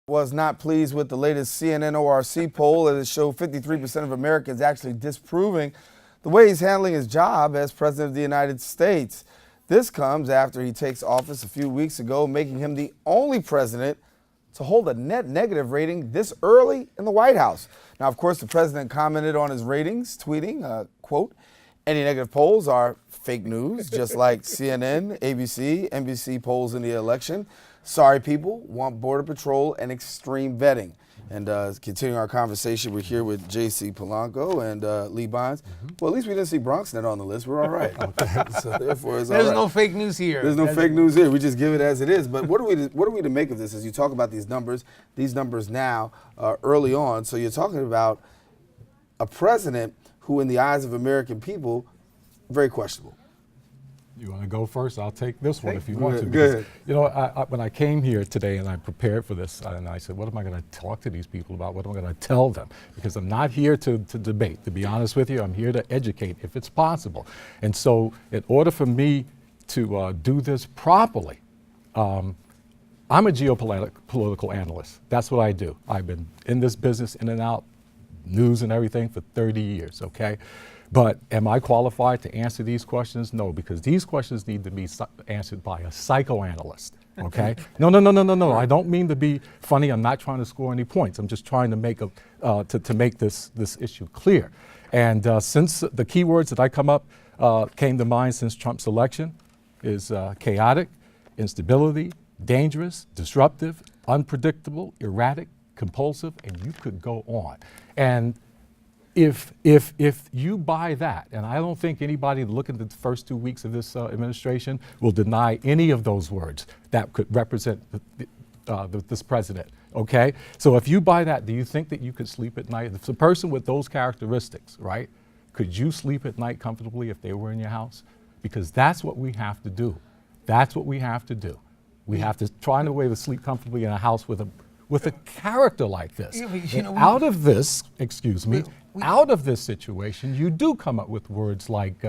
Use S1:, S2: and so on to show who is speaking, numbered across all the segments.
S1: Was not pleased with the latest CNN ORC poll as it showed 53% of Americans actually disapproving the way he's handling his job as President of the United States. This comes after he takes office a few weeks ago, making him the only president to hold a net negative rating this early in the White House. Now, of course, the president commented on his ratings, tweeting, quote, "Any negative polls are fake news, just like CNN, ABC, NBC polls in the election. Sorry, people want Border Patrol and extreme vetting." And continuing our conversation, we're here with J.C. Polanco and Lee Bonds. Well, at least we didn't see BronxNet on the list. We're all right. So therefore, it's all right.
S2: There's no fake news here.
S1: There's no fake news here. We just give it as it is. But what are we to make of this as you talk about these numbers now early on? So you're talking about a president who, in the eyes of American people, very questionable.
S3: You want to go first? I'll take this one if you want to.
S1: Because,
S3: you know, when I came here today and I prepared for this, and I said, what am I going to talk to these people about? What am I going to tell them? Because I'm not here to debate. To be honest with you, I'm here to educate if it's possible. And so in order for me to do this properly, I'm a geopolitical analyst. That's what I do. I've been in this business, in and out, news and everything for 30 years, okay? But am I qualified to answer these questions? No, because these questions need to be answered by a psychoanalyst, okay? No. I don't mean to be funny. I'm not trying to score any points. I'm just trying to make to make this issue clear. And since the keywords that I came to mind since Trump's election is chaotic, instability, dangerous, disruptive, unpredictable, erratic, compulsive, and you could go on. And if you buy that, and I don't think anybody looking at the first 2 weeks of this administration will deny any of those words that could represent this president, okay? So if you buy that, do you think that you could sleep at night? If a person with those characteristics, right, could you sleep at night comfortably if they were in your house? Because that's what we have to do. That's what we have to do. We have to find a way to sleep comfortably in a house with a character like this. Yeah, out of this, out of this situation, you do come up with words like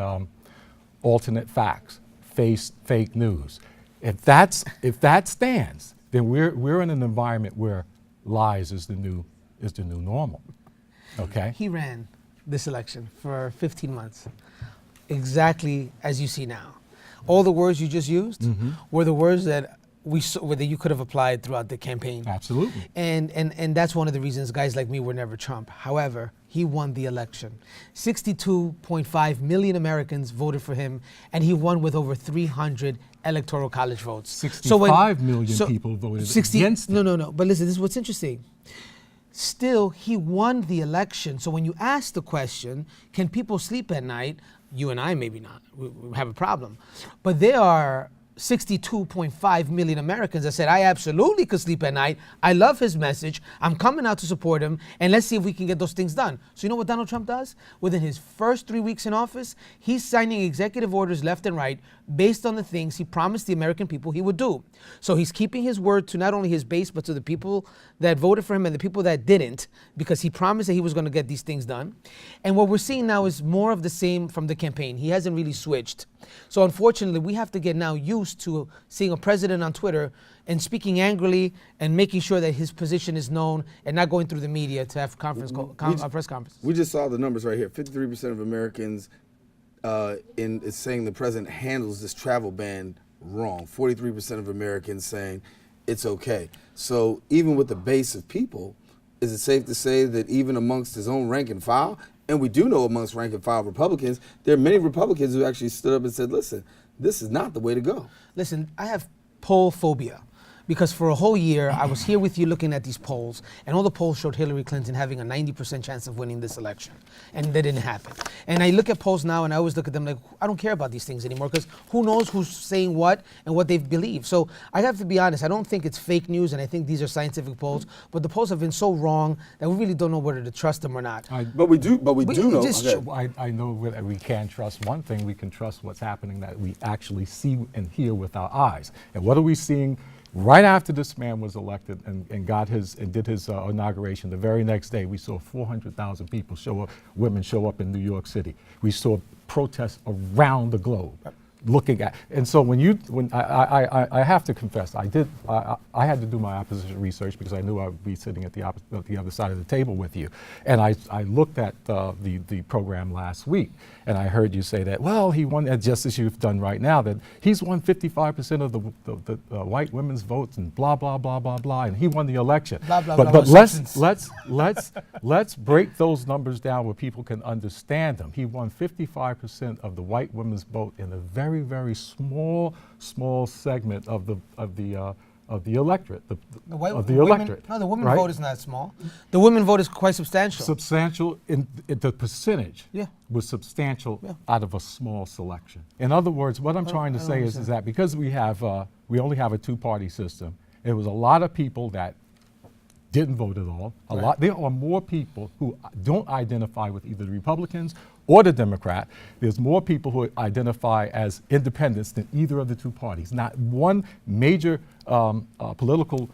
S3: alternate facts, fake news. If that stands, then we're in an environment where lies is the new normal. Okay.
S2: He ran this election for 15 months, exactly as you see now. All the words you just used were the words that that you could have applied throughout the campaign.
S3: Absolutely.
S2: And that's one of the reasons guys like me were never Trump. However, he won the election. 62.5 million Americans voted for him, and he won with over 300 electoral college votes.
S3: 65 million people voted against him.
S2: No. But listen, this is what's interesting. Still, he won the election. So when you ask the question, can people sleep at night? You and I maybe not. We have a problem. But there are 62.5 million Americans that said, I absolutely could sleep at night. I love his message. I'm coming out to support him. And let's see if we can get those things done. So you know what Donald Trump does? Within his first 3 weeks in office, he's signing executive orders left and right based on the things he promised the American people he would do. So he's keeping his word to not only his base, but to the people that voted for him and the people that didn't, because he promised that he was going to get these things done. And what we're seeing now is more of the same from the campaign. He hasn't really switched. So unfortunately, we have to get now used to seeing a president on Twitter and speaking angrily and making sure that his position is known and not going through the media to have press conferences.
S1: We just saw the numbers right here. 53% of Americans is saying the president handles this travel ban wrong. 43% of Americans saying it's okay. So even with the base of people, is it safe to say that even amongst his own rank and file, and we do know amongst rank and file Republicans, there are many Republicans who actually stood up and said, listen, this is not the way to go.
S2: Listen, I have poll phobia. Because for a whole year, I was here with you looking at these polls, and all the polls showed Hillary Clinton having a 90% chance of winning this election. And that didn't happen. And I look at polls now, and I always look at them like, I don't care about these things anymore, because who knows who's saying what and what they believe. So I have to be honest, I don't think it's fake news, and I think these are scientific polls, but the polls have been so wrong that we really don't know whether to trust them or not.
S1: But we do know.
S3: I know that we can trust one thing. We can trust what's happening that we actually see and hear with our eyes. And what are we seeing? Right after this man was elected and did his inauguration, the very next day we saw 400,000 people women show up in New York City. We saw protests around the globe. looking at. And so when I have to confess, I had to do my opposition research because I knew I would be sitting at the other side of the table with you. And I looked at the program last week, and I heard you say that, well, he won, just as you've done right now, that he's won 55% of the white women's votes and blah, blah, blah, blah, blah, and he won the election.
S2: Blah, blah,
S3: but
S2: blah,
S3: let's break those numbers down where people can understand them. He won 55% of the white women's vote in a very, very small segment of the electorate.
S2: The white
S3: of the
S2: women,
S3: electorate.
S2: no, the women
S3: right?
S2: vote is not small. The women vote is quite substantial.
S3: Substantial in the percentage was substantial out of a small selection. In other words, what I'm trying to say is that because we only have a two-party system, there was a lot of people that didn't vote at all. There are more people who don't identify with either the Republicans or the Democrat. There's more people who identify as independents than either of the two parties. Not one major political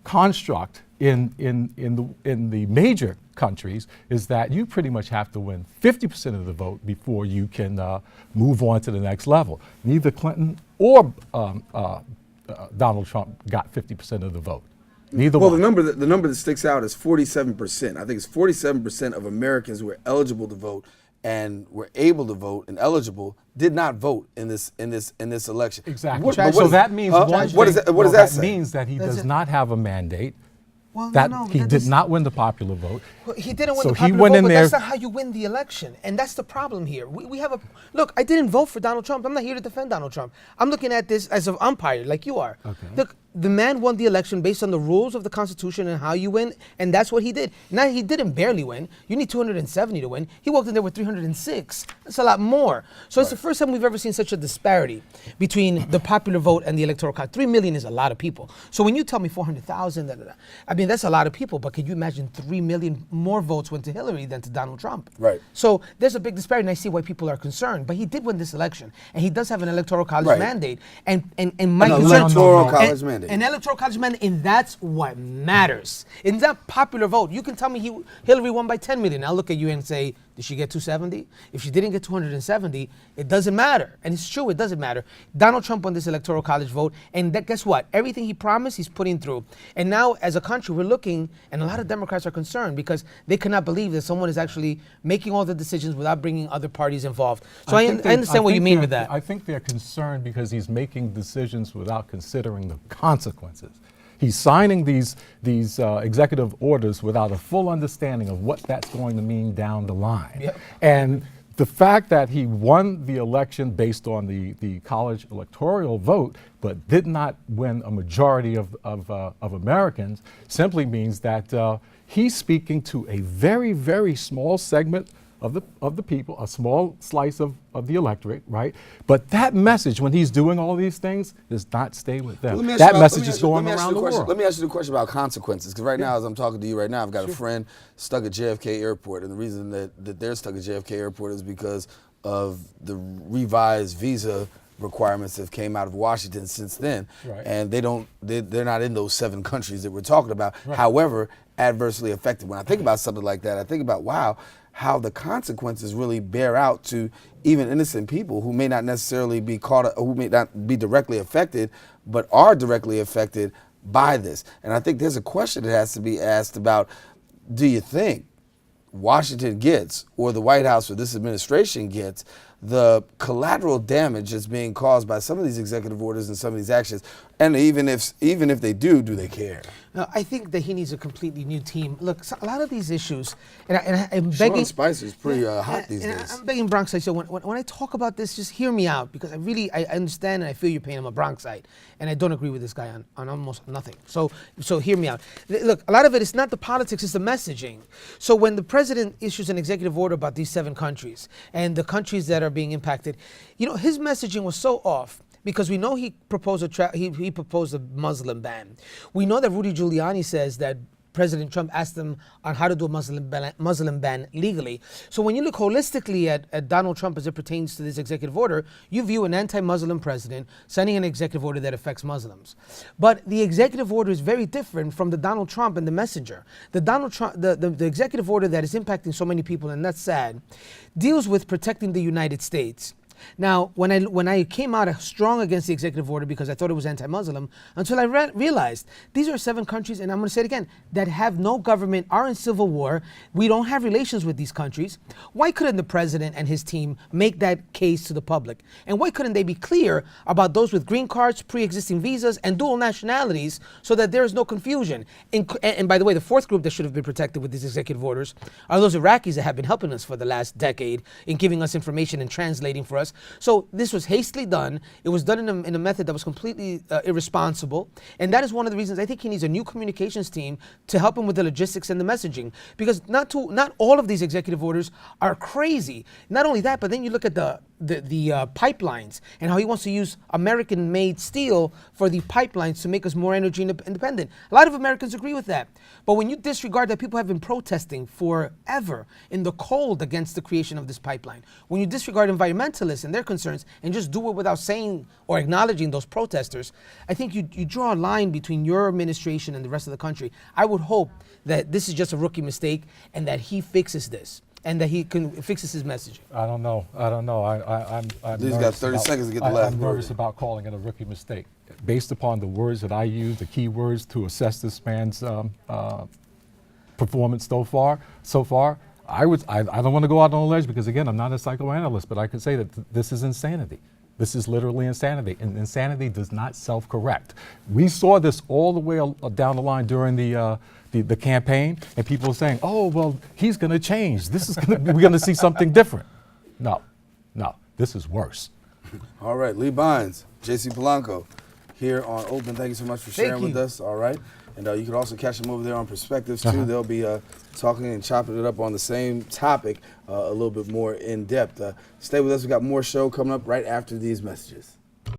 S3: construct in the major countries is that you pretty much have to win 50% of the vote before you can move on to the next level. Neither Clinton or Donald Trump got 50% of the vote. Neither
S1: well,
S3: one.
S1: the number that sticks out is 47%. I think it's 47% of Americans who are eligible to vote and were able to vote and eligible did not vote in this election.
S3: Exactly. So that means
S1: what does that say?
S3: That means that he does not have a mandate.
S2: Well,
S3: That
S2: no,
S3: he did not win the popular vote.
S2: Well, he didn't win
S3: So
S2: the
S3: he
S2: popular
S3: went
S2: vote,
S3: in
S2: but
S3: there-
S2: that's not how you win the election. And that's the problem here. We have a, look, I didn't vote for Donald Trump. I'm not here to defend Donald Trump. I'm looking at this as an umpire, like you are.
S3: Okay.
S2: Look, the man won the election based on the rules of the Constitution and how you win, and that's what he did. Now, he didn't barely win. You need 270 to win. He walked in there with 306. That's a lot more. So it's the first time we've ever seen such a disparity between the popular vote and the electoral college. 3 million is a lot of people. So when you tell me 400,000, I mean, that's a lot of people, but could you imagine 3 million more votes went to Hillary than to Donald Trump?
S1: Right.
S2: So there's a big disparity, and I see why people are concerned. But he did win this election, and he does have an electoral college mandate. And my
S1: An
S2: concern,
S1: electoral college mandate.
S2: An electoral college mandate, and that's what matters. In that popular vote, you can tell me Hillary won by 10 million. I'll look at you and say, did she get 270? If she didn't get 270, it doesn't matter. And it's true, it doesn't matter. Donald Trump won this electoral college vote, and guess what? Everything he promised, he's putting through. And now, as a country, we're looking, and a lot of Democrats are concerned because they cannot believe that someone is actually making all the decisions without bringing other parties involved. So I understand what you mean with that.
S3: I think they're concerned because he's making decisions without considering the consequences. He's signing these executive orders without a full understanding of what that's going to mean down the line.
S2: Yep.
S3: And the fact that he won the election based on the college electoral vote, but did not win a majority of Americans, simply means that he's speaking to a very, very small segment of the people, a small slice of the electorate, right? But that message, when he's doing all these things, does not stay with them. That message is going around the world.
S1: Let me ask you the question about consequences, because right now, as I'm talking to you right now, I've got a friend stuck at JFK Airport, and the reason that they're stuck at JFK Airport is because of the revised visa requirements that have came out of Washington since then, and they're not in those 7 countries that we're talking about. However, adversely affected. When I think about something like that, I think about, wow, how the consequences really bear out to even innocent people who may not necessarily be caught, who may not be directly affected, but are directly affected by this. And I think there's a question that has to be asked about, do you think Washington gets, or the White House or this administration gets, the collateral damage that's being caused by some of these executive orders and some of these actions? And even if they do they care?
S2: No, I think that he needs a completely new team. Look, a lot of these issues, and I'm begging.
S1: Sean Spicer's pretty hot these days.
S2: I'm begging Bronx. So when I talk about this, just hear me out, because I understand and I feel your pain. I'm a Bronxite, and I don't agree with this guy on almost nothing. So hear me out. Look, a lot of it is not the politics; it's the messaging. So when the president issues an executive order about these 7 countries and the countries that are being impacted, his messaging was so off. Because we know he proposed a Muslim ban. We know that Rudy Giuliani says that President Trump asked him on how to do a Muslim ban legally. So when you look holistically at Donald Trump as it pertains to this executive order, you view an anti-Muslim president signing an executive order that affects Muslims. But the executive order is very different from the Donald Trump and the messenger. The executive order that is impacting so many people, and that's sad, deals with protecting the United States. Now, when I came out strong against the executive order because I thought it was anti-Muslim, until I realized these are 7 countries, and I'm going to say it again, that have no government, are in civil war. We don't have relations with these countries. Why couldn't the president and his team make that case to the public? And why couldn't they be clear about those with green cards, pre-existing visas, and dual nationalities so that there is no confusion? And by the way, the 4th group that should have been protected with these executive orders are those Iraqis that have been helping us for the last decade in giving us information and translating for us. So this was hastily done. It was done in a method that was completely irresponsible. And that is one of the reasons I think he needs a new communications team to help him with the logistics and the messaging. Because not all of these executive orders are crazy. Not only that, but then you look at the pipelines and how he wants to use American-made steel for the pipelines to make us more energy independent. A lot of Americans agree with that. But when you disregard that people have been protesting forever in the cold against the creation of this pipeline, when you disregard environmentalists and their concerns and just do it without saying or acknowledging those protesters, I think you draw a line between your administration and the rest of the country. I would hope that this is just a rookie mistake and that he fixes this, and that he fixes his messaging.
S3: I don't know. I'm
S1: He's got 30 seconds to get the last
S3: I'm
S1: word.
S3: nervous about calling it a rookie mistake. Based upon the words that I use, the key words to assess this man's performance so far, I don't want to go out on a ledge because, again, I'm not a psychoanalyst, but I could say that this is insanity. This is literally insanity, and insanity does not self-correct. We saw this all the way down the line during the campaign, and people were saying, "Oh, well, he's going to change. We're going to see something different." No, this is worse.
S1: All right, Lee Bynes, JC Polanco, here on Open. Thank you so much for sharing with us. All right, and you can also catch them over there on Perspectives too. They'll be talking and chopping it up on the same topic a little bit more in depth. Stay with us. We got more show coming up right after these messages.